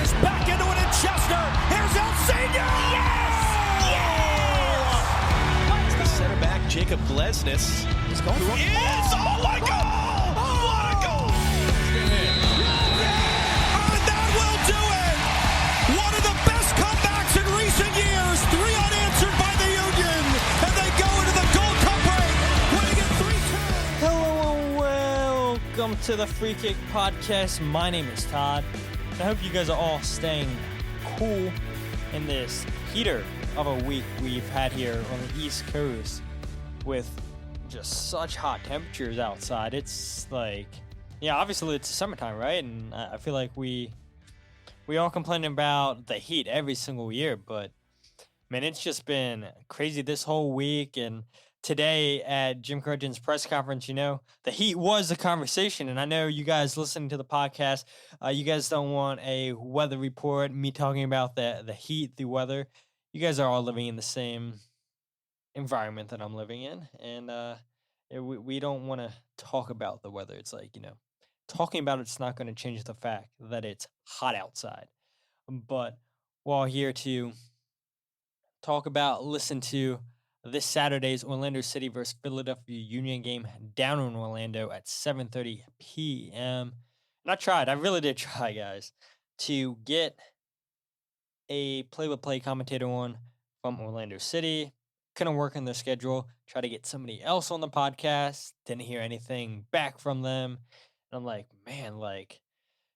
is back into it in Chester. Here's El Senior. Yes! Yes! The center back, Jacob Glesnes. He's going for it. Oh my goal! What a goal! And that will do it. One of the best comebacks in recent years. 3 unanswered by the Union. And they go into the Gold Cup break, winning it 3-2. Hello and welcome to the Free Kick Podcast. My name is Todd. I hope you guys are all staying cool in this heater of a week we've had here on the East Coast with just such hot temperatures outside. It's like, yeah, obviously it's summertime, right? And I feel like we all complain about the heat every single year, but man, it's just been crazy this whole week. And today at Jim Curtin's press conference, you know, the heat was a conversation. And I know you guys listening to the podcast, you guys don't want a weather report, me talking about the heat, the weather. You guys are all living in the same environment that I'm living in. And we don't want to talk about the weather. It's like, you know, talking about it's not going to change the fact that it's hot outside. But we're all here to listen to this Saturday's Orlando City versus Philadelphia Union game down in Orlando at 7:30 p.m. And I really did try, guys, to get a play-by-play commentator on from Orlando City. Couldn't work in their schedule. Tried to get somebody else on the podcast. Didn't hear anything back from them. And I'm like, man, like,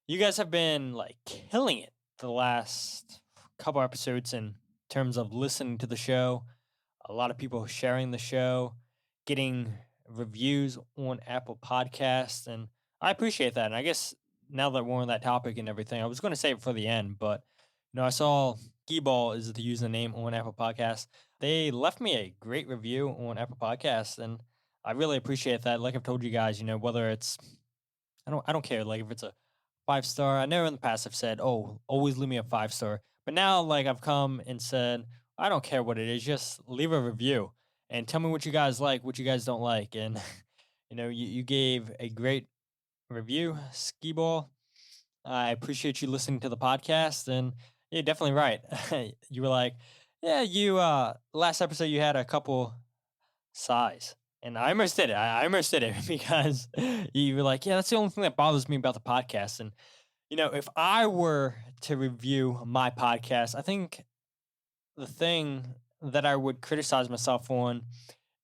you guys have been, like, killing it the last couple episodes in terms of listening to the show. A lot of people sharing the show, getting reviews on Apple Podcasts, and I appreciate that. And I guess now that we're on that topic and everything, I was going to save it for the end, but you know, I saw Geeball is the username on Apple Podcasts. They left me a great review on Apple Podcasts, and I really appreciate that. Like I've told you guys, you know, whether it's I don't care, like if it's a 5-star. I know in the past I've said, oh, always leave me a 5-star, but now like I've come and said, I don't care what it is, just leave a review and tell me what you guys like, what you guys don't like. And, you know, you gave a great review, Ski Ball. I appreciate you listening to the podcast. And you're definitely right. You were like, yeah, last episode you had a couple sighs. And I almost did it. I almost did it because you were like, yeah, that's the only thing that bothers me about the podcast. And, you know, if I were to review my podcast, I think the thing that I would criticize myself on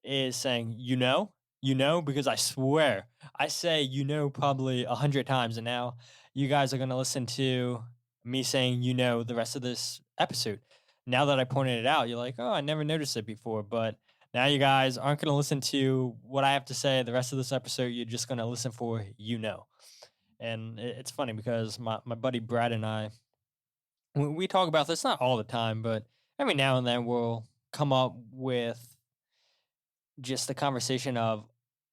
is saying, you know, because I swear I say, you know, probably 100 times. And now you guys are going to listen to me saying, you know, the rest of this episode. Now that I pointed it out, you're like, oh, I never noticed it before. But now you guys aren't going to listen to what I have to say the rest of this episode. You're just going to listen for, you know. And it's funny because my buddy Brad and I, we talk about this, not all the time, but every now and then we'll come up with just the conversation of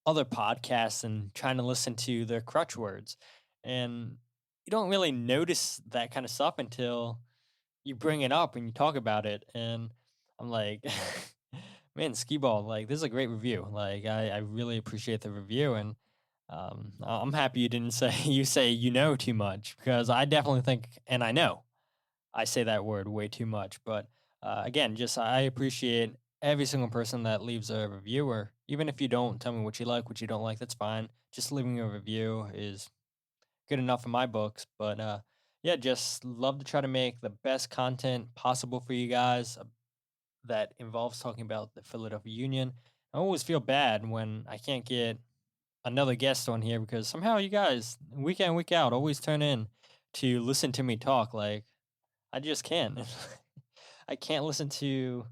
other podcasts and trying to listen to their crutch words. And you don't really notice that kind of stuff until you bring it up and you talk about it. And I'm like, man, Ski Ball, like, this is a great review. Like, I really appreciate the review. And I'm happy you didn't say, you know, too much, because I definitely think, and I know, I say that word way too much. But again, just I appreciate every single person that leaves a review, or even if you don't tell me what you like, what you don't like, that's fine. Just leaving a review is good enough in my books. But yeah, just love to try to make the best content possible for you guys that involves talking about the Philadelphia Union. I always feel bad when I can't get another guest on here because somehow you guys, week in, week out, always turn in to listen to me talk. Like, I just can't. I can't listen to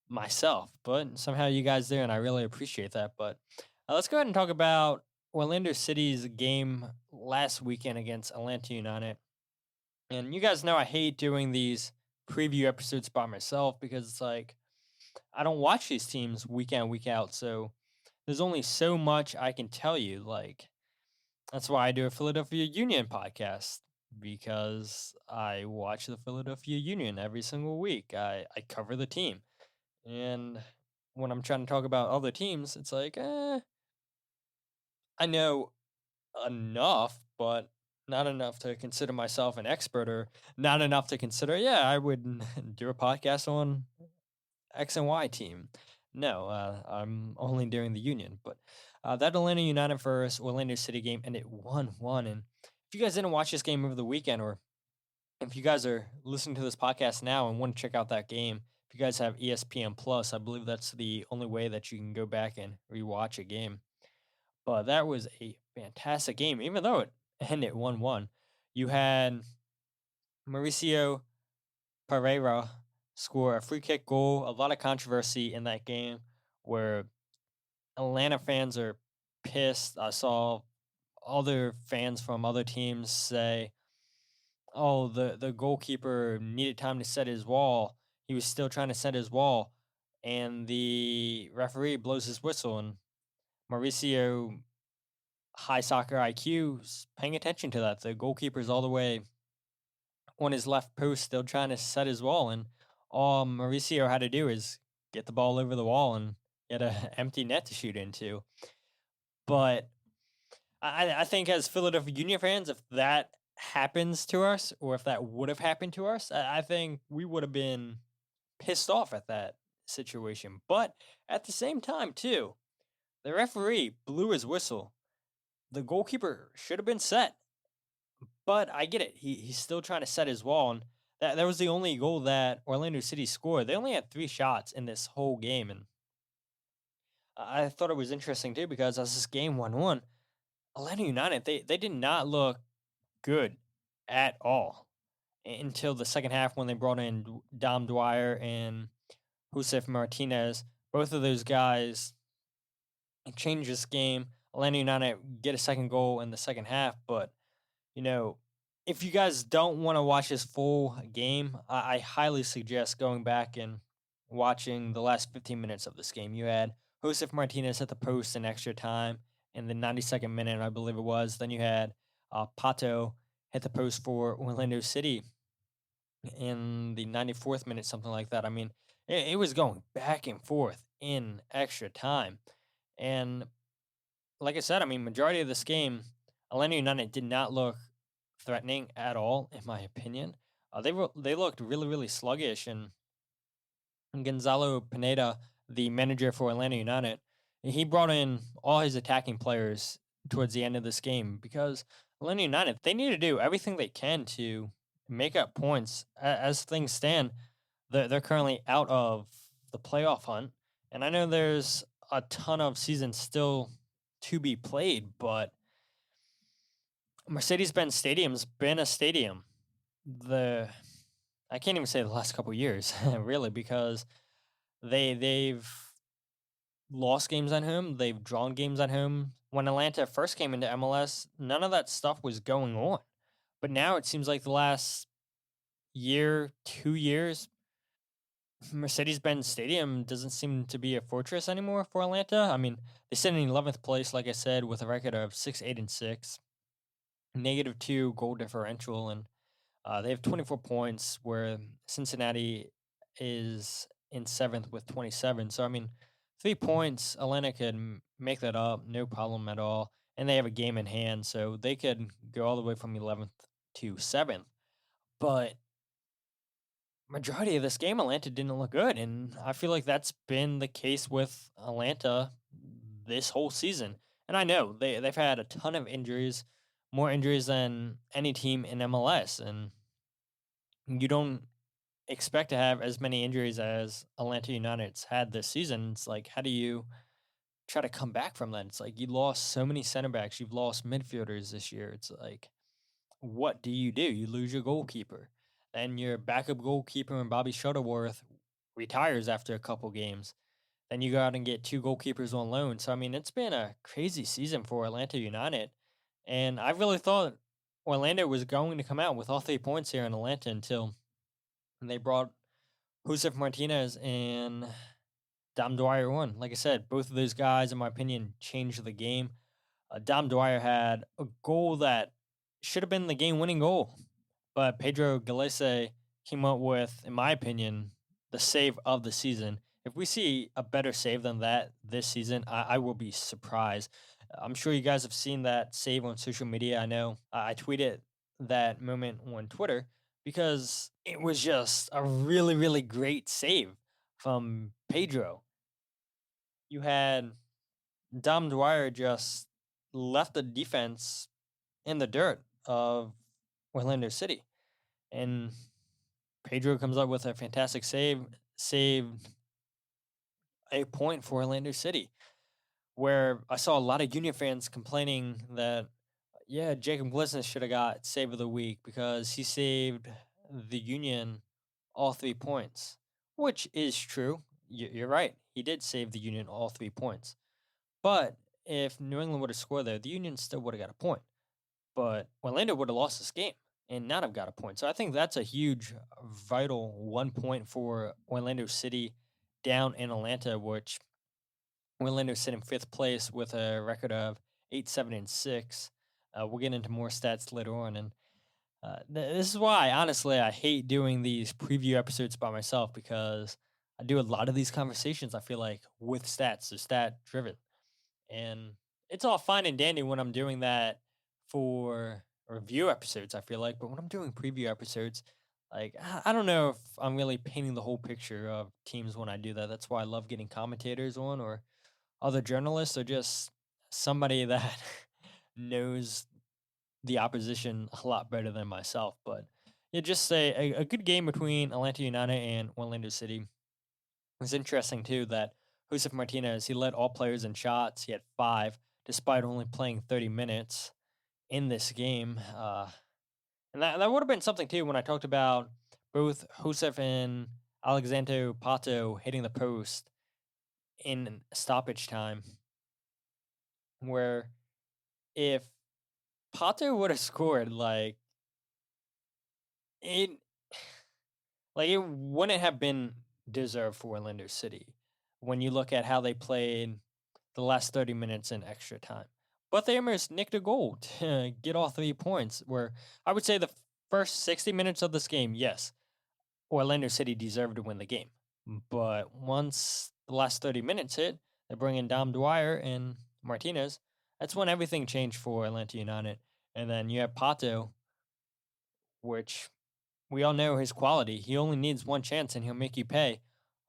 myself, but somehow you guys there, and I really appreciate that. But let's go ahead and talk about Orlando City's game last weekend against Atlanta United. And you guys know I hate doing these preview episodes by myself because it's like I don't watch these teams week in, week out. So there's only so much I can tell you. Like, that's why I do a Philadelphia Union podcast, because I watch the Philadelphia Union every single week. I cover the team. And when I'm trying to talk about other teams, it's like, I know enough, but not enough to consider myself an expert, or not enough to consider, yeah, I would do a podcast on X and Y team. No, I'm only doing the Union. But that Atlanta United versus Orlando City game ended 1-1. And if you guys didn't watch this game over the weekend, or if you guys are listening to this podcast now and want to check out that game, if you guys have ESPN Plus, I believe that's the only way that you can go back and rewatch a game. But that was a fantastic game, even though it ended 1-1. You had Mauricio Pereira score a free kick goal. A lot of controversy in that game where Atlanta fans are pissed. I saw other fans from other teams say, "Oh, the goalkeeper needed time to set his wall. He was still trying to set his wall, and the referee blows his whistle." And Mauricio, high soccer IQ, is paying attention to that. The goalkeeper's all the way on his left post, still trying to set his wall, and all Mauricio had to do is get the ball over the wall and get an empty net to shoot into. But I think as Philadelphia Union fans, if that happens to us, or if that would have happened to us, I think we would have been pissed off at that situation. But at the same time, too, the referee blew his whistle. The goalkeeper should have been set. But I get it. He's still trying to set his wall. And that was the only goal that Orlando City scored. They only had 3 shots in this whole game. And I thought it was interesting, too, because as this game 1-1, Orlando United, they did not look good at all until the second half, when they brought in Dom Dwyer and Josef Martinez. Both of those guys changed this game. Orlando United get a second goal in the second half. But, if you guys don't want to watch this full game, I highly suggest going back and watching the last 15 minutes of this game. You had Josef Martinez at the post in extra time in the 92nd minute, I believe it was. Then you had Pato hit the post for Orlando City in the 94th minute, something like that. I mean, it was going back and forth in extra time. And like I said, I mean, majority of this game, Orlando United did not look threatening at all, in my opinion. They looked really, really sluggish. And Gonzalo Pineda, the manager for Orlando United, he brought in all his attacking players towards the end of this game, because Orlando United, they need to do everything they can to make up points. As things stand, they're currently out of the playoff hunt. And I know there's a ton of seasons still to be played, but Mercedes Benz Stadium's been a stadium. I can't even say the last couple years, really, because they've lost games at home, they've drawn games at home. When Atlanta first came into MLS, none of that stuff was going on. But now it seems like the last year, 2 years, Mercedes Benz Stadium doesn't seem to be a fortress anymore for Atlanta. I mean, they sit in 11th place, like I said, with a record of 6-8-6, -2 goal differential, and they have 24 points, where Cincinnati is in 7th with 27. So, I mean, 3 points, Atlanta could make that up, no problem at all. And they have a game in hand, so they could go all the way from 11th to 7th. But majority of this game, Atlanta didn't look good, and I feel like that's been the case with Atlanta this whole season. And I know they've had a ton of injuries, more injuries than any team in MLS, and you don't expect to have as many injuries as Atlanta United's had this season. It's like, how do you try to come back from that? It's like, you lost so many center backs, you've lost midfielders this year. It's like, what do? You lose your goalkeeper, and your backup goalkeeper and Bobby Shuttleworth retires after a couple games. Then you go out and get 2 goalkeepers on loan. So, I mean, it's been a crazy season for Atlanta United. And I really thought Orlando was going to come out with all 3 points here in Atlanta, until they brought Josef Martinez and Dom Dwyer on. Like I said, both of those guys, in my opinion, changed the game. Dom Dwyer had a goal that should have been the game-winning goal, but Pedro Galese came up with, in my opinion, the save of the season. If we see a better save than that this season, I will be surprised. I'm sure you guys have seen that save on social media. I know I tweeted that moment on Twitter because it was just a really, really great save from Pedro. You had Dom Dwyer just left the defense in the dirt of Orlando City. And Pedro comes up with a fantastic save, saved a point for Orlando City, where I saw a lot of Union fans complaining that, yeah, Jacob Glesnes should have got save of the week because he saved the Union all 3 points, which is true. You're right. He did save the Union all 3 points. But if New England would have scored there, the Union still would have got a point. But Orlando would have lost this game and not have got a point. So I think that's a huge, vital 1 point for Orlando City down in Atlanta, which Orlando sit in fifth place with a record of 8-7-6. We'll get into more stats later on, and this is why, honestly, I hate doing these preview episodes by myself because I do a lot of these conversations. I feel like with stats, they're stat driven, and it's all fine and dandy when I'm doing that for review episodes. I feel like, but when I'm doing preview episodes, like I don't know if I'm really painting the whole picture of teams when I do that. That's why I love getting commentators on or other journalists or just somebody that knows the opposition a lot better than myself. But yeah, just say a good game between Atlanta United and Orlando City. It's interesting too that Josef Martinez, he led all players in shots. He had 5, despite only playing 30 minutes in this game. And that would have been something too when I talked about both Josef and Alexandre Pato hitting the post in stoppage time, where if Pato would have scored, it it wouldn't have been deserved for Orlando City when you look at how they played the last 30 minutes in extra time. But they almost nicked a goal to get all 3 points, where I would say the first 60 minutes of this game, yes, Orlando City deserved to win the game. But once the last 30 minutes hit, they bring in Dom Dwyer and Martinez. That's when everything changed for Atlanta United. And then you have Pato, which we all know his quality. He only needs one chance and he'll make you pay.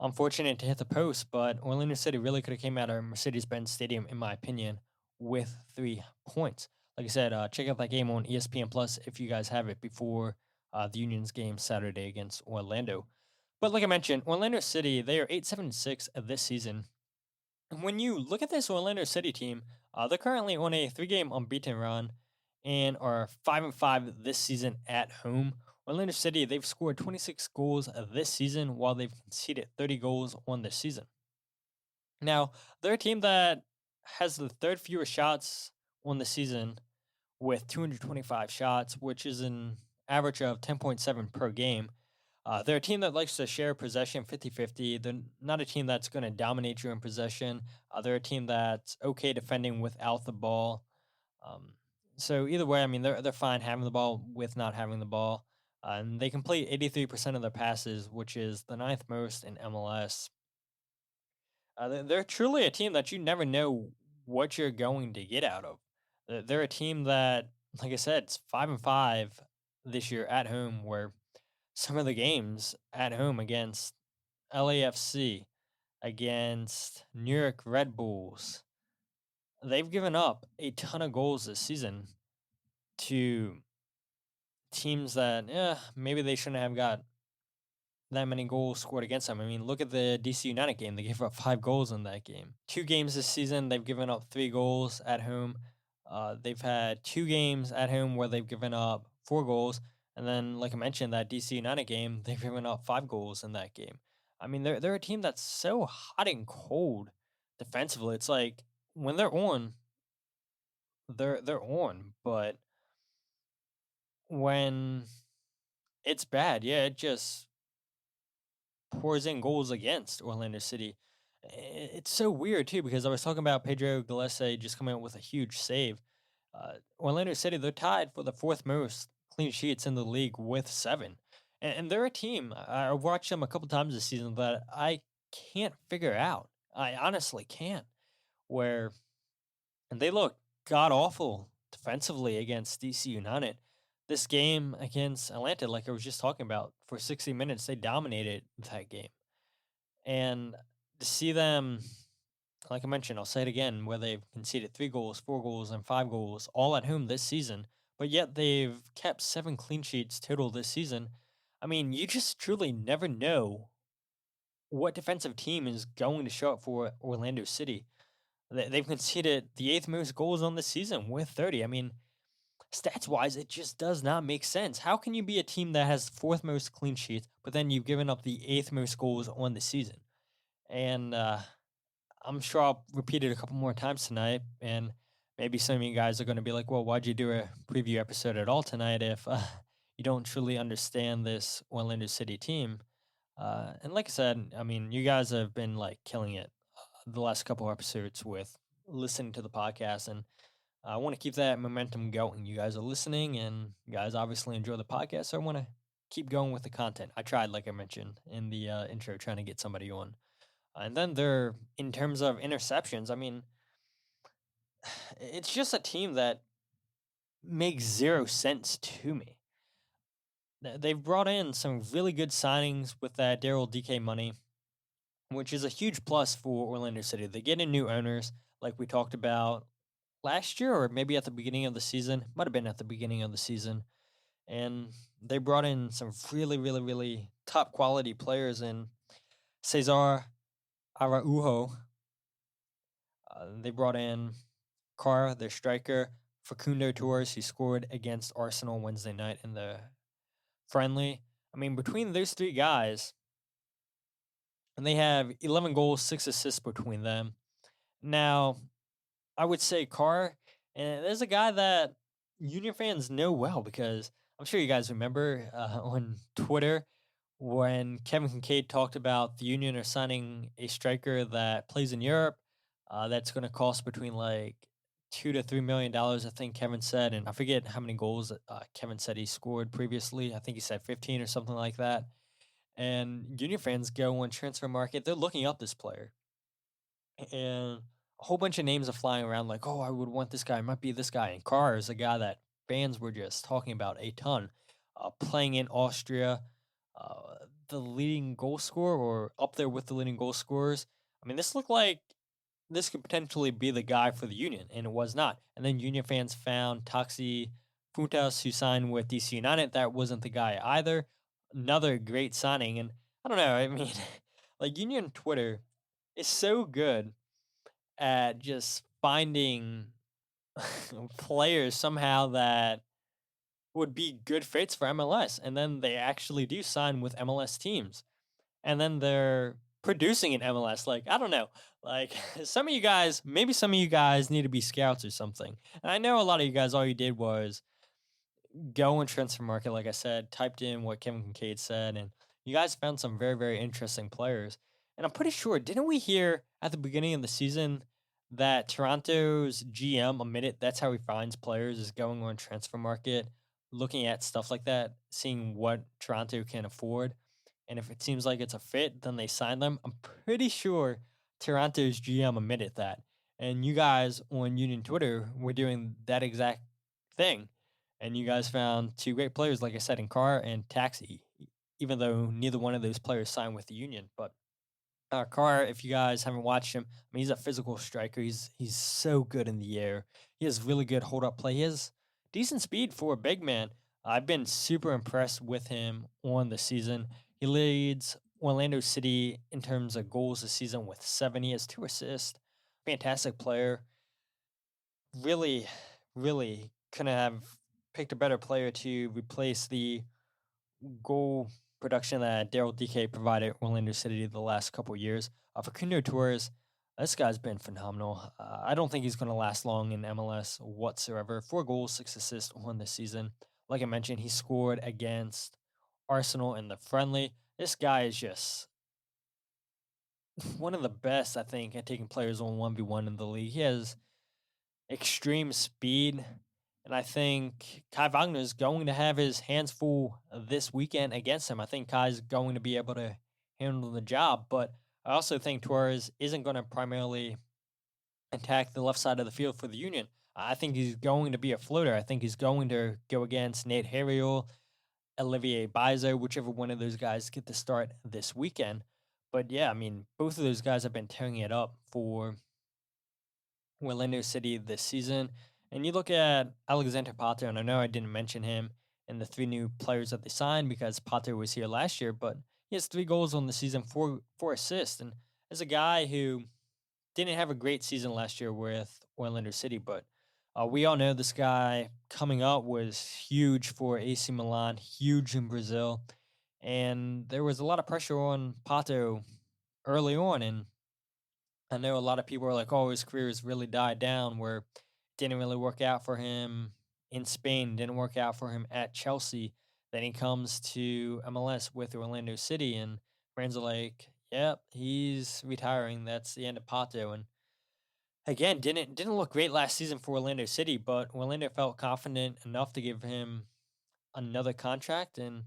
Unfortunate to hit the post, but Orlando City really could have came out of Mercedes Benz Stadium, in my opinion, with 3 points. Like I said, check out that game on ESPN Plus if you guys have it before the Union's game Saturday against Orlando. But like I mentioned, Orlando City, they are 8-7-6 this season. And when you look at this Orlando City team, they're currently on a 3-game unbeaten run and are 5-5 this season at home. Orlando City, they've scored 26 goals this season while they've conceded 30 goals on this season. Now, they're a team that has the third fewest shots on the season with 225 shots, which is an average of 10.7 per game. They're a team that likes to share possession 50-50. They're not a team that's going to dominate you in possession. They're a team that's okay defending without the ball. So either way, I mean, they're fine having the ball with not having the ball. And they complete 83% of their passes, which is the 9th most in MLS. They're truly a team that you never know what you're going to get out of. They're a team that, like I said, it's 5-5 this year at home, where some of the games at home against LAFC, against New York Red Bulls, they've given up a ton of goals this season to teams that, maybe they shouldn't have got that many goals scored against them. I mean, look at the DC United game. They gave up 5 goals in that game. 2 games this season, they've given up 3 goals at home. They've had 2 games at home where they've given up 4 goals. And then, like I mentioned, that DC United game, they've given up 5 goals in that game. I mean, they're a team that's so hot and cold defensively. It's like when they're on, they're on. But when it's bad, yeah, it just pours in goals against Orlando City. It's so weird too because I was talking about Pedro Gillespie just coming out with a huge save. Orlando City, they're tied for the 4th most clean sheets in the league with 7, and they're a team. I watched them a couple times this season that I can't figure out. I honestly can't. Where and they look god awful defensively against DC United. This game against Atlanta, like I was just talking about, for 60 minutes, they dominated that game. And to see them, like I mentioned, I'll say it again, where they've conceded 3 goals, 4 goals, and 5 goals all at home this season, but yet they've kept 7 clean sheets total this season. I mean, you just truly never know what defensive team is going to show up for Orlando City. They've conceded the 8th most goals on the season with 30. I mean, stats wise, it just does not make sense. How can you be a team that has 4th most clean sheets, but then you've given up the 8th most goals on the season? And I'm sure I'll repeat it a couple more times tonight. And maybe some of you guys are going to be like, well, why'd you do a preview episode at all tonight if you don't truly understand this Orlando City team? And like I said, I mean, you guys have been like killing it the last couple episodes with listening to the podcast, and I want to keep that momentum going. You guys are listening, and you guys obviously enjoy the podcast, so I want to keep going with the content. I tried, like I mentioned in the intro, trying to get somebody on. And then they're, in terms of interceptions, I mean, it's just a team that makes zero sense to me. They've brought in some really good signings with that Daryl DK money, which is a huge plus for Orlando City. They get in new owners, like we talked about last year, or maybe at the beginning of the season. Might have been at the beginning of the season. And they brought in some really, really, really top quality players in Cesar Araujo. They brought in Carr, their striker, Facundo Torres, he scored against Arsenal Wednesday night in the friendly. I mean, between those 3 guys, and they have 11 goals, 6 assists between them. Now, I would say Carr, and there's a guy that Union fans know well because I'm sure you guys remember on Twitter when Kevin Kincaid talked about the Union are signing a striker that plays in Europe. That's going to cost between like $2 to $3 million, I think Kevin said, and I forget how many goals Kevin said he scored previously. I think he said 15 or something like that. And Union fans go on transfer market; they're looking up this player, and a whole bunch of names are flying around like, oh, I would want this guy. It might be this guy. And Carr is a guy that fans were just talking about a ton. Playing in Austria, the leading goal scorer, or up there with the leading goal scorers. I mean, this looked like this could potentially be the guy for the Union, and it was not. And then Union fans found Taxi Funtas, who signed with DC United. That wasn't the guy either. Another great signing. And I don't know, I mean, like Union Twitter is so good at just finding players somehow that would be good fits for MLS. And then they actually do sign with MLS teams. And then they're producing in MLS. Like, I don't know. Like, maybe some of you guys need to be scouts or something. And I know a lot of you guys, all you did was go and transfer market, like I said, typed in what Kevin Kincaid said, and you guys found some very, very interesting players. And I'm pretty sure, didn't we hear at the beginning of the season that Toronto's GM admitted that's how he finds players, is going on transfer market, looking at stuff like that, seeing what Toronto can afford. And if it seems like it's a fit, then they sign them. I'm pretty sure Toronto's GM admitted that. And you guys on Union Twitter were doing that exact thing. And you guys found 2 great players, like I said, in Carr and Taxi, even though neither one of those players signed with the Union. But Carr, if you guys haven't watched him, I mean, he's a physical striker. He's so good in the air. He has really good hold-up play. He has decent speed for a big man. I've been super impressed with him on the season. He leads Orlando City in terms of goals this season with 7. He has 2 assists. Fantastic player. Really, really couldn't have picked a better player to replace the goal production that Daryl DK provided Orlando City the last couple of years. Facundo Torres, this guy's been phenomenal. I don't think he's going to last long in MLS whatsoever. 4 goals, 6 assists on this season. Like I mentioned, he scored against Arsenal in the friendly. This guy is just one of the best, I think, at taking players on 1v1 in the league. He has extreme speed, and I think Kai Wagner is going to have his hands full this weekend against him. I think Kai's going to be able to handle the job, but I also think Torres isn't going to primarily attack the left side of the field for the Union. I think he's going to be a floater. I think he's going to go against Nate Harriel, Olivier Bizo, whichever one of those guys get the start this weekend. But yeah, I mean, both of those guys have been tearing it up for Orlando City this season. And you look at Alexander Pato, and I know I didn't mention him in the three new players that they signed because Pato was here last year, but he has 3 goals on the season, four assists. And as a guy who didn't have a great season last year with Orlando City, but we all know this guy coming up was huge for AC Milan, huge in Brazil. And there was a lot of pressure on Pato early on. And I know a lot of people are like, oh, his career has really died down, where it didn't really work out for him in Spain, didn't work out for him at Chelsea. Then he comes to MLS with Orlando City, and friends are like, yep, he's retiring. That's the end of Pato. And again, didn't look great last season for Orlando City, but Orlando felt confident enough to give him another contract, and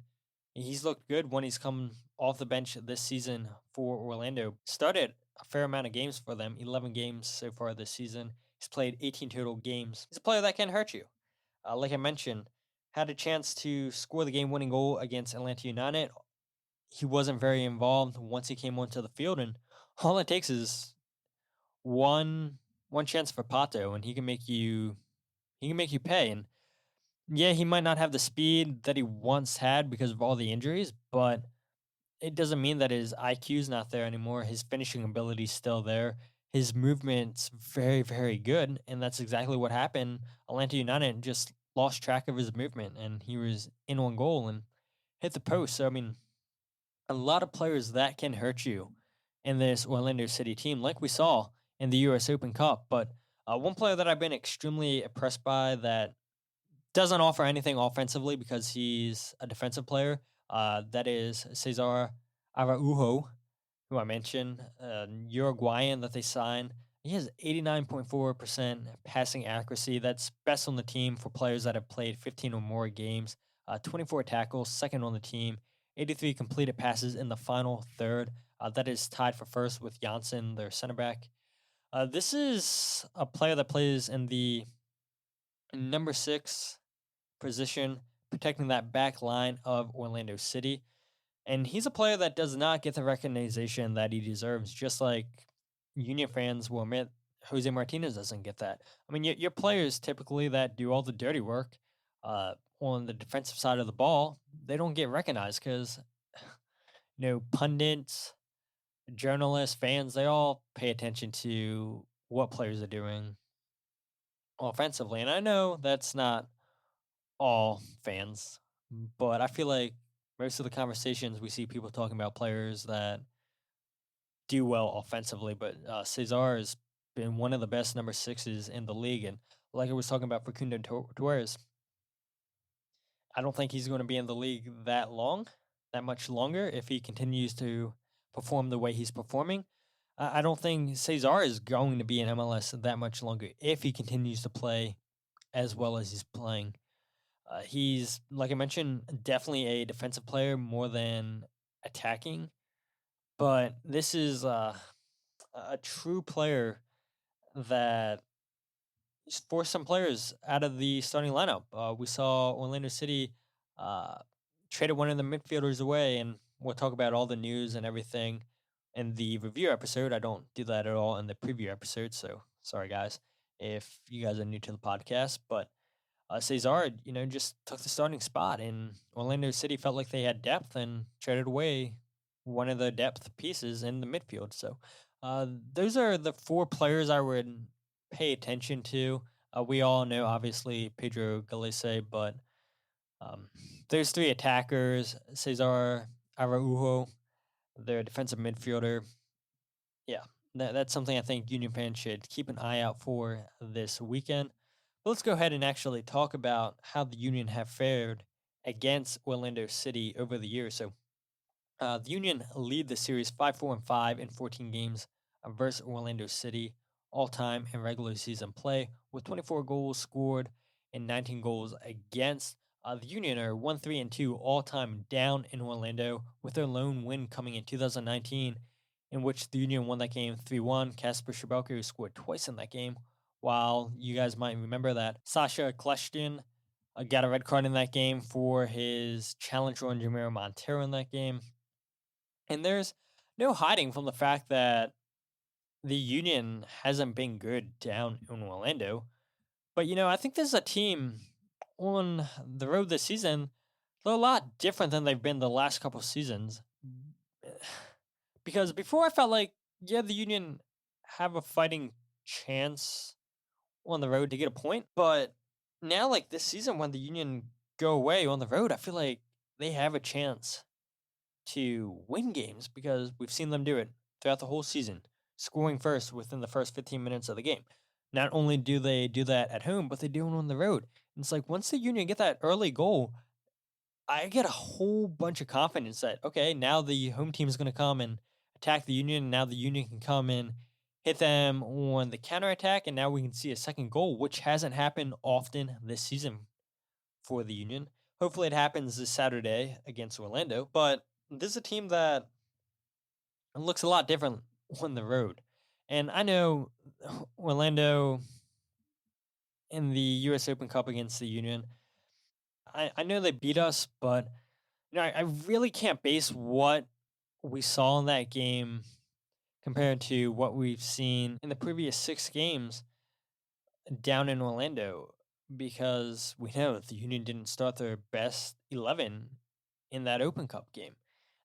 he's looked good when he's come off the bench this season for Orlando. Started a fair amount of games for them, 11 games so far this season. He's played 18 total games. He's a player that can hurt you. Like I mentioned, had a chance to score the game-winning goal against Atlanta United. He wasn't very involved once he came onto the field, and all it takes is one chance for Pato, and he can make you pay. And yeah, he might not have the speed that he once had because of all the injuries, but it doesn't mean that his IQ's not there anymore. His finishing ability's still there. His movement's very, very good, and that's exactly what happened. Atlanta United just lost track of his movement, and he was in on goal and hit the post. So I mean, a lot of players that can hurt you in this Orlando City team, like we saw in the U.S. Open Cup. But one player that I've been extremely impressed by that doesn't offer anything offensively because he's a defensive player. That is Cesar Araujo, who I mentioned, Uruguayan that they signed. He has 89.4% passing accuracy. That's best on the team for players that have played 15 or more games. 24 tackles, second on the team. 83 completed passes in the final third. That is tied for first with Janssen, their center back. This is a player that plays in the number 6 position, protecting that back line of Orlando City. And he's a player that does not get the recognition that he deserves, just like Union fans will admit Jose Martinez doesn't get that. I mean, your players typically that do all the dirty work on the defensive side of the ball, they don't get recognized because, pundits, journalists, fans, they all pay attention to what players are doing offensively. And I know that's not all fans, but I feel like most of the conversations we see people talking about players that do well offensively. But Cesar has been one of the best number 6s in the league, and like I was talking about Facundo Torres, I don't think he's going to be in the league that much longer if he continues to perform the way he's performing. I don't think Cesar is going to be in MLS that much longer if he continues to play as well as he's playing. He's, like I mentioned, definitely a defensive player more than attacking. But this is a true player that forced some players out of the starting lineup. We saw Orlando City traded one of the midfielders away, and we'll talk about all the news and everything in the review episode. I don't do that at all in the preview episode, so sorry, guys, if you guys are new to the podcast. But Cesar, just took the starting spot, and Orlando City felt like they had depth and traded away one of the depth pieces in the midfield. So those are the 4 players I would pay attention to. We all know, obviously, Pedro Galese, but there's 3 attackers. Cesar Araujo, their defensive midfielder. Yeah, that's something I think Union fans should keep an eye out for this weekend. But let's go ahead and actually talk about how the Union have fared against Orlando City over the years. So the Union lead the series 5-4-5 in 14 games versus Orlando City all time in regular season play, with 24 goals scored and 19 goals against. The Union are 1-3-2 all time down in Orlando, with their lone win coming in 2019 in which the Union won that game 3-1. Kasper Schibelke, who scored twice in that game, while you guys might remember that Sasha Kleshtin got a red card in that game for his challenge on Jamiro Montero in that game. And there's no hiding from the fact that the Union hasn't been good down in Orlando. But, I think this is a team on the road this season. They're a lot different than they've been the last couple of seasons. Because before I felt like, the Union have a fighting chance on the road to get a point. But now, like this season, when the Union go away on the road, I feel like they have a chance to win games because we've seen them do it throughout the whole season, scoring first within the first 15 minutes of the game. Not only do they do that at home, but they do it on the road. And it's like once the Union get that early goal, I get a whole bunch of confidence that, okay, now the home team is going to come and attack the Union. And now the Union can come and hit them on the counterattack. And now we can see a second goal, which hasn't happened often this season for the Union. Hopefully it happens this Saturday against Orlando. But this is a team that looks a lot different on the road. And I know Orlando in the U.S. Open Cup against the Union, I know they beat us, but I really can't base what we saw in that game compared to what we've seen in the previous 6 games down in Orlando, because we know the Union didn't start their best 11 in that Open Cup game.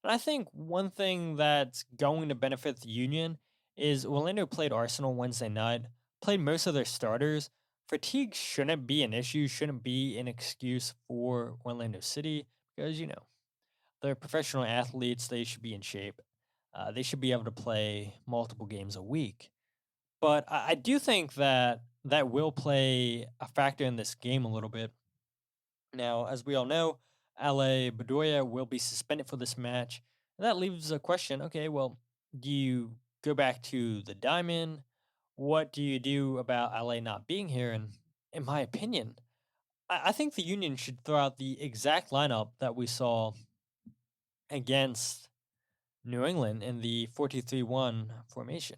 And I think one thing that's going to benefit the Union is Orlando played Arsenal Wednesday night, played most of their starters. Fatigue shouldn't be an issue, shouldn't be an excuse for Orlando City because, they're professional athletes. They should be in shape. They should be able to play multiple games a week. But I do think that will play a factor in this game a little bit. Now, as we all know, Ale Bedoya will be suspended for this match. And that leaves a question, okay, well, do you go back to the Diamond? What do you do about LA not being here? And in my opinion, I think the Union should throw out the exact lineup that we saw against New England in the 4-2-3-1 formation.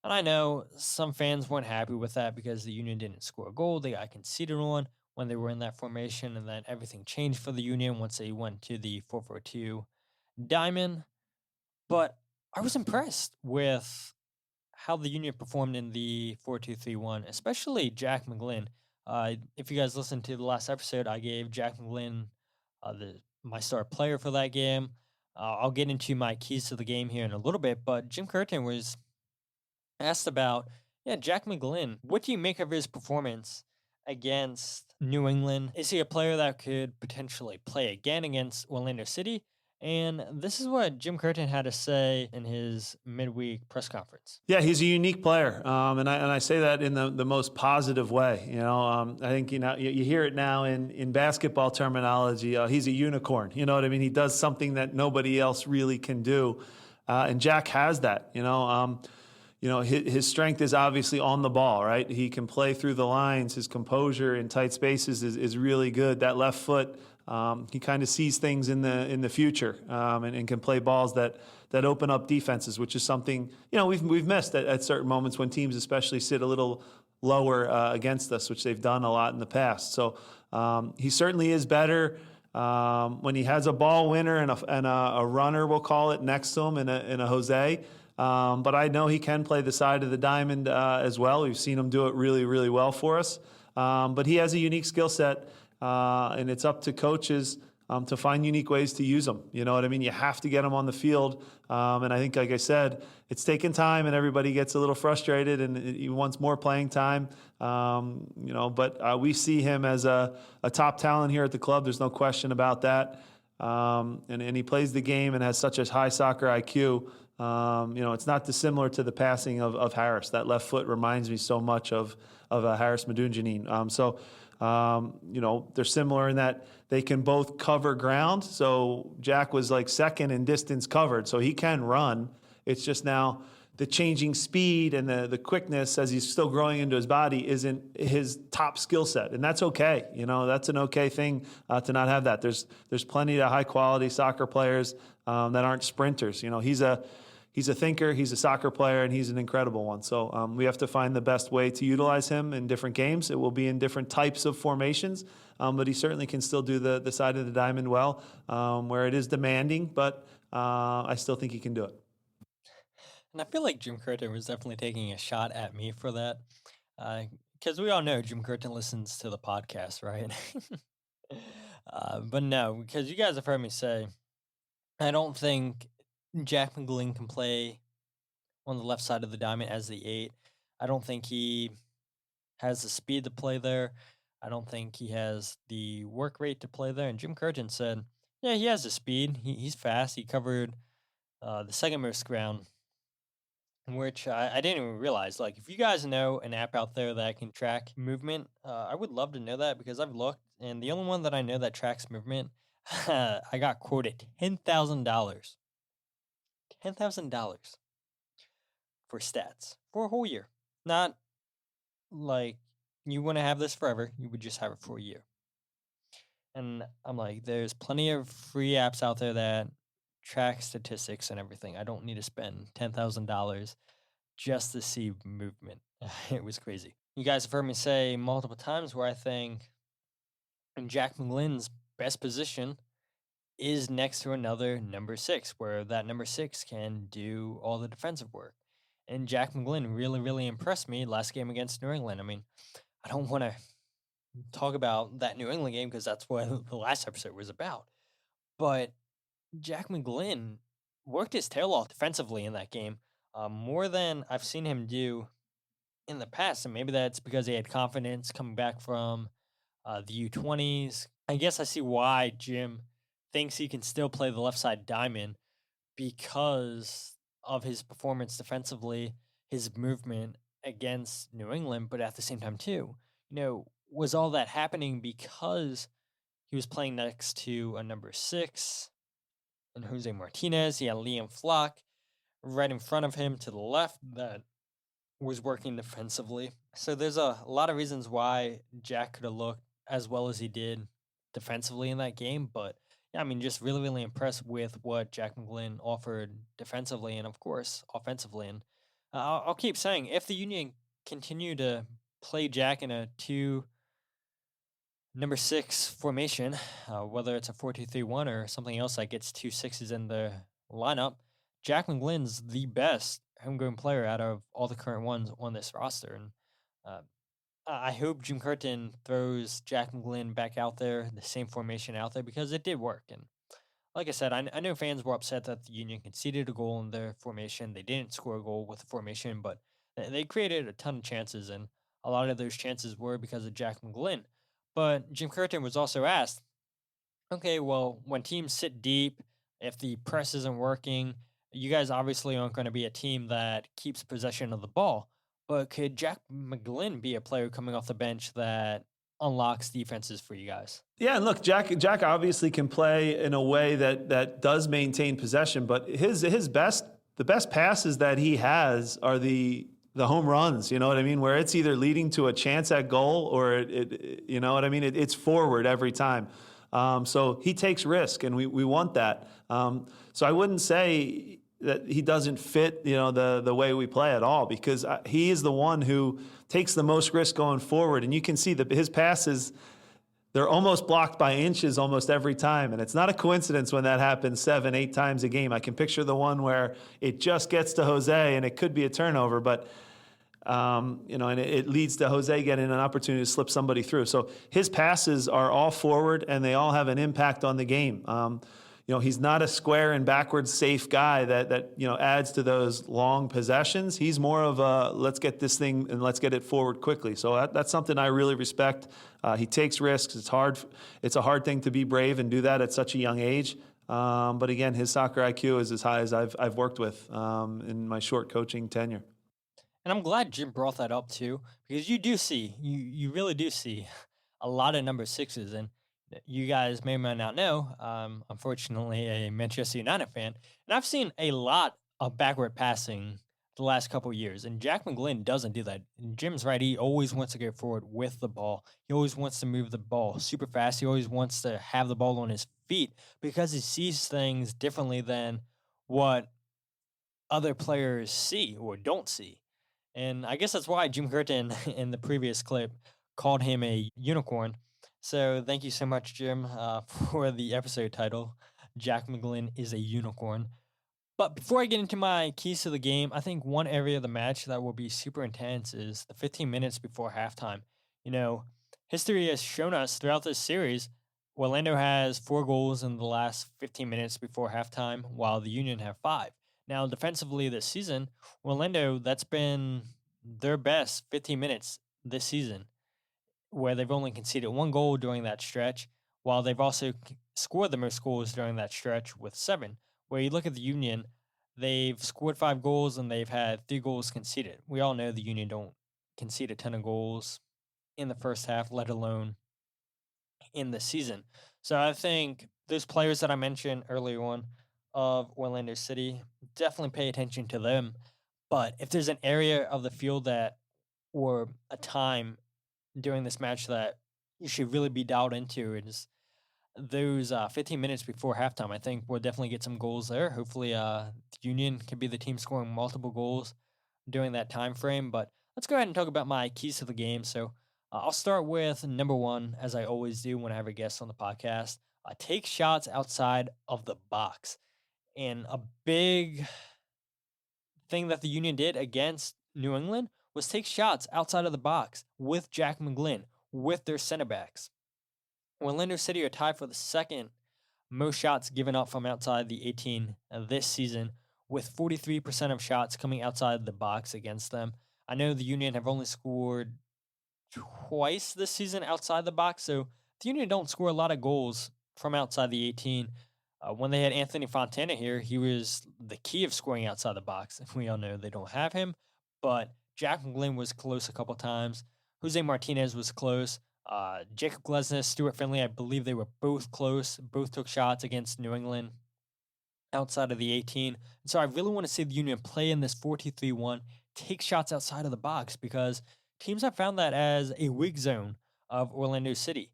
And I know some fans weren't happy with that because the Union didn't score a goal. They got conceded on when they were in that formation, and then everything changed for the Union once they went to the 4-4-2 Diamond. But I was impressed with how the Union performed in the 4-2-3-1, especially Jack McGlynn. If you guys listened to the last episode, I gave Jack McGlynn my star player for that game. I'll get into my keys to the game here in a little bit, but Jim Curtin was asked about, Jack McGlynn, what do you make of his performance against New England? Is he a player that could potentially play again against Orlando City? And this is what Jim Curtin had to say in his midweek press conference. Yeah, he's a unique player, and I say that in the most positive way. I think you hear it now in basketball terminology. He's a unicorn. You know what I mean? He does something that nobody else really can do, and Jack has that. His strength is obviously on the ball, right? He can play through the lines. His composure in tight spaces is really good. That left foot. He kind of sees things in the future and can play balls that open up defenses, which is something we've missed at certain moments when teams especially sit a little lower against us, which they've done a lot in the past. So he certainly is better when he has a ball winner and a runner, we'll call it, next to him in a Jose. But I know he can play the side of the diamond as well. We've seen him do it really, really well for us. But he has a unique skill set. And it's up to coaches to find unique ways to use them. You know what I mean? You have to get them on the field. And I think, like I said, it's taken time and everybody gets a little frustrated and he wants more playing time. But we see him as a top talent here at the club. There's no question about that. And he plays the game and has such a high soccer IQ. It's not dissimilar to the passing of Harris. That left foot reminds me so much of Harris Medunjanin. They're similar in that they can both cover ground. So Jack was like second in distance covered, so he can run. It's just now the changing speed and the quickness as he's still growing into his body isn't his top skill set. And that's okay. That's an okay thing to not have that. There's plenty of high quality soccer players that aren't sprinters. he's a thinker, he's a soccer player, and he's an incredible one. So we have to find the best way to utilize him in different games. It will be in different types of formations, but he certainly can still do the side of the diamond well, where it is demanding, but I still think he can do it. And I feel like Jim Curtin was definitely taking a shot at me for that. Because we all know Jim Curtin listens to the podcast, right? But no, because you guys have heard me say, I don't think Jack McGlynn can play on the left side of the diamond as the 8. I don't think he has the speed to play there. I don't think he has the work rate to play there. And Jim Curtin said, yeah, he has the speed. He's fast. He covered the second most ground, which I didn't even realize. Like, if you guys know an app out there that can track movement, I would love to know that, because I've looked, and the only one that I know that tracks movement, I got quoted $10,000. $10,000 for stats for a whole year. Not like you want to have this forever. You would just have it for a year. And I'm like, there's plenty of free apps out there that track statistics and everything. I don't need to spend $10,000 just to see movement. It was crazy. You guys have heard me say multiple times where I think Jack McGlynn's best position is next to another number 6, where that number 6 can do all the defensive work. And Jack McGlynn really, really impressed me last game against New England. I mean, I don't want to talk about that New England game because that's what the last episode was about. But Jack McGlynn worked his tail off defensively in that game, more than I've seen him do in the past. And maybe that's because he had confidence coming back from the U20s. I guess I see why Jim thinks he can still play the left side diamond, because of his performance defensively, his movement against New England. But at the same time, too, was all that happening because he was playing next to a number 6 and Jose Martinez? He had Liam Flock right in front of him to the left that was working defensively. So there's a lot of reasons why Jack could have looked as well as he did defensively in that game. But yeah, I mean, just really, really impressed with what Jack McGlynn offered defensively and, of course, offensively. And I'll keep saying, if the Union continue to play Jack in a 2 number 6 formation, whether it's a 4-2-3-1 or something else that gets 2 6s in the lineup, Jack McGlynn's the best homegrown player out of all the current ones on this roster. And I hope Jim Curtin throws Jack McGlynn back out there, the same formation out there, because it did work. And like I said, I know fans were upset that the Union conceded a goal in their formation. They didn't score a goal with the formation, but they created a ton of chances, and a lot of those chances were because of Jack McGlynn. But Jim Curtin was also asked, okay, well, when teams sit deep, if the press isn't working, you guys obviously aren't going to be a team that keeps possession of the ball. But could Jack McGlynn be a player coming off the bench that unlocks defenses for you guys? Yeah, and look, Jack obviously can play in a way that does maintain possession, but the best passes that he has are the home runs, you know what I mean, where it's either leading to a chance at goal or it you know what I mean, it's forward every time. So he takes risk, and we want that. So I wouldn't say that he doesn't fit, the way we play at all, because he is the one who takes the most risk going forward. And you can see that his passes, they're almost blocked by inches almost every time. And it's not a coincidence when that happens 7-8 times a game. I can picture the one where it just gets to Jose and it could be a turnover, but and it leads to Jose getting an opportunity to slip somebody through. So his passes are all forward, and they all have an impact on the game. He's not a square and backwards safe guy that adds to those long possessions. He's more of a let's get this thing and let's get it forward quickly. So that's something I really respect. He takes risks. It's hard. It's a hard thing to be brave and do that at such a young age. But again, his soccer IQ is as high as I've worked with in my short coaching tenure. And I'm glad Jim brought that up too, because you really do see a lot of number 6s. And you guys may or may not know, unfortunately, a Manchester United fan, and I've seen a lot of backward passing the last couple of years, and Jack McGlynn doesn't do that. And Jim's right; he always wants to go forward with the ball. He always wants to move the ball super fast. He always wants to have the ball on his feet because he sees things differently than what other players see or don't see. And I guess that's why Jim Curtin in the previous clip called him a unicorn. So thank you so much, Jim, for the episode title. Jack McGlynn is a unicorn. But before I get into my keys to the game, I think one area of the match that will be super intense is the 15 minutes before halftime. You know, history has shown us throughout this series, Orlando has 4 goals in the last 15 minutes before halftime, while the Union have 5. Now, defensively this season, Orlando, that's been their best 15 minutes this season, where they've only conceded 1 goal during that stretch, while they've also scored the most goals during that stretch with 7. Where you look at the Union, they've scored 5 goals and they've had 3 goals conceded. We all know the Union don't concede a ton of goals in the first half, let alone in the season. So I think those players that I mentioned earlier on of Orlando City, definitely pay attention to them. But if there's an area of the field that, or a time during this match that you should really be dialed into, is those 15 minutes before halftime. I think we'll definitely get some goals there. Hopefully, the Union can be the team scoring multiple goals during that time frame. But let's go ahead and talk about my keys to the game. So I'll start with number one, as I always do when I have a guest on the podcast. Take shots outside of the box. And a big thing that the Union did against New England was take shots outside of the box with Jack McGlynn, with their center backs. Orlando City are tied for the second most shots given up from outside the 18 this season, with 43% of shots coming outside the box against them. I know the Union have only scored twice this season outside the box, so the Union don't score a lot of goals from outside the 18. When they had Anthony Fontana here, he was the key of scoring outside the box. We all know they don't have him, but Jack McGlynn was close a couple times. Jose Martinez was close. Jacob Glesnes, Stuart Finley, I believe they were both close. Both took shots against New England outside of the 18. And so I really want to see the Union play in this 4-2-3-1, take shots outside of the box, because teams have found that as a weak zone of Orlando City.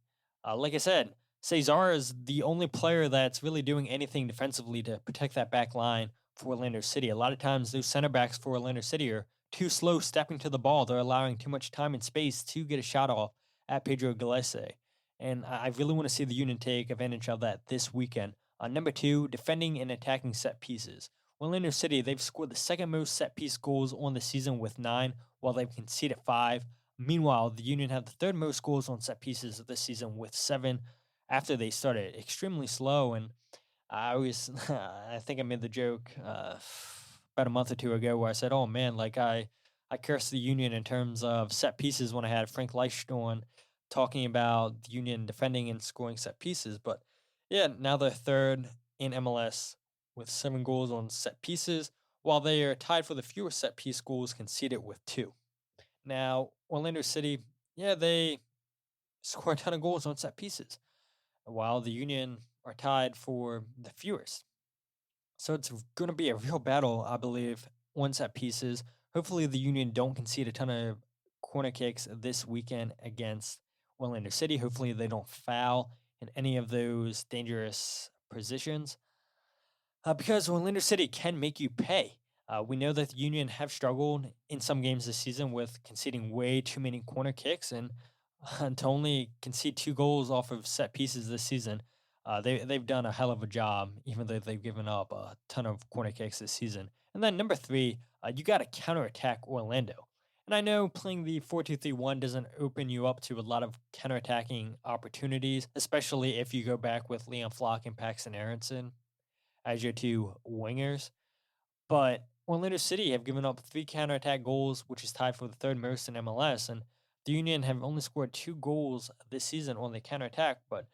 Like I said, Cesar is the only player that's really doing anything defensively to protect that back line for Orlando City. A lot of times those center backs for Orlando City are too slow stepping to the ball. They're allowing too much time and space to get a shot off at Pedro Gallese. And I really want to see the Union take advantage of that this weekend. Number two, defending and attacking set pieces. Orlando City, they've scored the second most set piece goals on the season with 9, while they've conceded 5. Meanwhile, the Union have the third most goals on set pieces this season with 7, after they started extremely slow. And I think I made the joke about a month or two ago where I said, oh man, like I cursed the Union in terms of set pieces when I had Frank Leicht on talking about the Union defending and scoring set pieces. But yeah, now they're third in MLS with 7 goals on set pieces, while they are tied for the fewest set piece goals conceded with 2. Now, Orlando City, yeah, they score a ton of goals on set pieces, while the Union are tied for the fewest. So it's going to be a real battle, I believe, on set pieces. Hopefully the Union don't concede a ton of corner kicks this weekend against Orlando City. Hopefully they don't foul in any of those dangerous positions, because Orlando City can make you pay. We know that the Union have struggled in some games this season with conceding way too many corner kicks, and to only concede 2 goals off of set pieces this season, they've done a hell of a job, even though they've given up a ton of corner kicks this season. And then number 3, you got to counterattack Orlando. And I know playing the 4-2-3-1 doesn't open you up to a lot of counterattacking opportunities, especially if you go back with Leon Flock and Paxton Aronson as your 2 wingers. But Orlando City have given up 3 counterattack goals, which is tied for the third most in MLS. And the Union have only scored 2 goals this season on the counterattack. But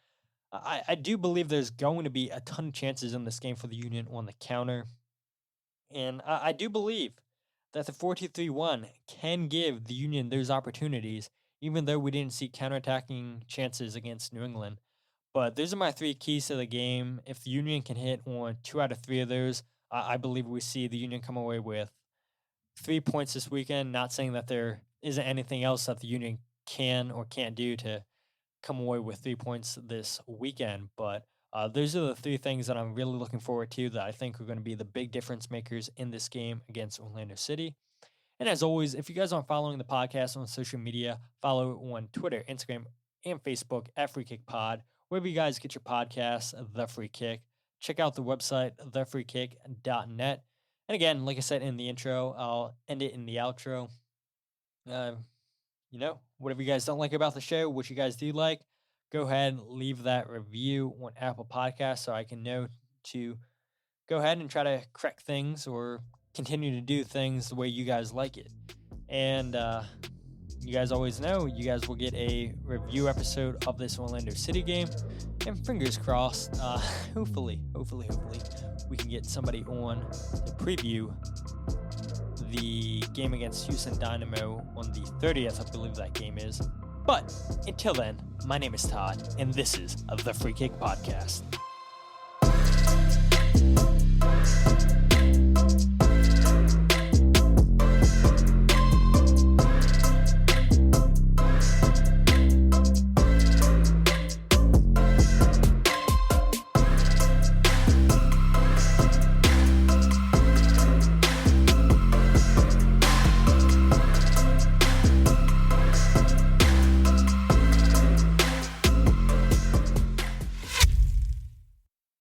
I do believe there's going to be a ton of chances in this game for the Union on the counter. And I do believe that the 4-2-3-1 can give the Union those opportunities, even though we didn't see counterattacking chances against New England. But those are my 3 keys to the game. If the Union can hit on 2 out of 3 of those, I believe we see the Union come away with 3 points this weekend. Not saying that there isn't anything else that the Union can or can't do to come away with 3 points this weekend, but Those are the three things that I'm really looking forward to that I think are going to be the big difference makers in this game against Orlando City. And as always, if you guys aren't following the podcast on social media, follow on Twitter, Instagram, and Facebook at Free Kick Pod. Wherever you guys get your podcasts, The Free Kick. Check out the website, thefreekick.net. And again, like I said in the intro, I'll end it in the outro. Whatever you guys don't like about the show, what you guys do like, go ahead and leave that review on Apple Podcasts so I can know to go ahead and try to correct things or continue to do things the way you guys like it. And you guys always know you guys will get a review episode of this Orlando City game. And fingers crossed, hopefully, we can get somebody on to preview the game against Houston Dynamo on the 30th, I believe that game is. But until then, my name is Todd, and this is the Free Kick Podcast.